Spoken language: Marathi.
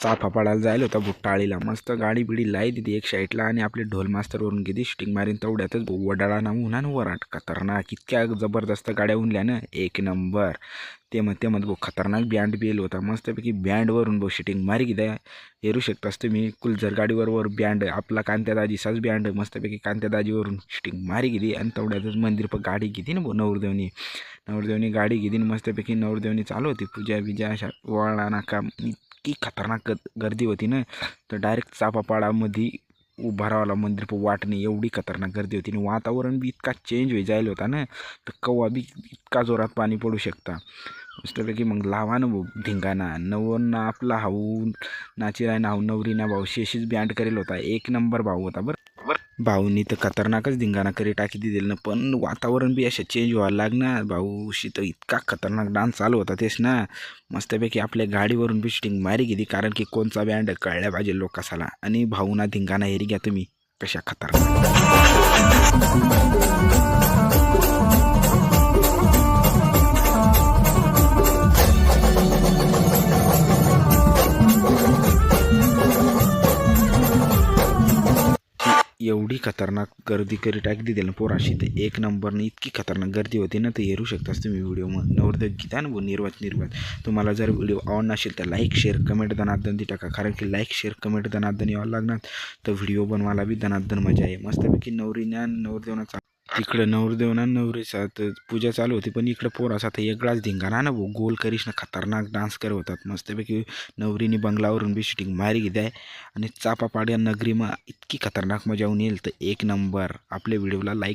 चाफा पडायला जायला होता भुट्टाळीला, मस्त गाडी बिडी लाई दिली एक साईडला आणि आपले ढोल मास्तरवरून किती शूटिंग मारीन तेवढ्यातच वडाळा ना उन्हान वराट खतरनाक इतक्या जबरदस्त गाड्या उनल्या ना एक नंबर. ते भाऊ खतरनाक बँड बेल होता मस्तपैकी बँडवरून भाऊ शूटिंग मारी किती हेरू शकतास तुम्ही. कुलझर गाडीवर बँड आपला कांत्यादाजीचाच बँड मस्तपैकी कांत्यादाजीवरून शूटिंग मारी गेली आणि तेवढ्यातच मंदिर पण गाडी घेतली ना भाऊ नवरदेवनी गाडी घेतली मस्तपैकी नवरदेवनी चालू होती पूजा बिजा अशा वळा नाका इतकी खतरनाक गर्दी होती ना तर डायरेक्ट चापापाडामध्ये उभा राहावला मंदिर पण वाट नाही एवढी खतरनाक गर्दी होती आणि वातावरण बी इतका चेंज होई जायला होता ना तर कवा बी इतका जोरात पाणी पडू शकता मस्तपैकी. मग लावा ना भाऊ धिंगाणा नवरना आपला हाऊ नाचिराय ना हाऊ नवरीना भाऊ शेशीच बँड करेल होता एक नंबर भाऊ होता बरं. भाऊनी तर खतरनाकच धिंगाणा करी टाकी दिलेलं ना पण वातावरण बी असं चेंज व्हायला लागणार भाऊशी तर इतका खतरनाक डान्स चालू होता तेच ना. मस्तपैकी आपल्या गाडीवरून बी शूटिंग मारी गेली कारण की कोणचा बँड कळल्या पाहिजे लोकासाला आणि भाऊना धिंगाणा हेरी घ्या तुम्ही कशा खतरनाक. एवढी खतरनाक गर्दी करी टाकी दिली ना पोराशी तर एक नंबरने इतकी खतरनाक गर्दी होती ना तर हेरू शकतास तुम्ही व्हिडिओ मग नवरदेव घेता ना निर्वात. तुम्हाला जर व्हिडिओ आवडला असेल तर लाईक शेअर कमेंट दनादन दी टाका कारण की लाईक शेअर कमेंट दनादन यावं लागणार तर व्हिडिओ बनवायला बी दनादन मजा आहे. मस्तपैकी नवरीने नवरदेवनाचा तिकडं नवरदेवना नवरीचा तर पूजा चालू होती पण इकडं पोराचा तर वेगळाच धिंगाणा ना भाऊ गोल करीश ना खतरनाक डान्स करत होतात मस्तपैकी. नवरीने बंगलावरून बी शूटिंग मारी घेत आहे आणि चापापाड्या नगरीमा इतकी खतरनाक मजा येऊन येईल तर एक नंबर. आपल्या व्हिडिओला लाईक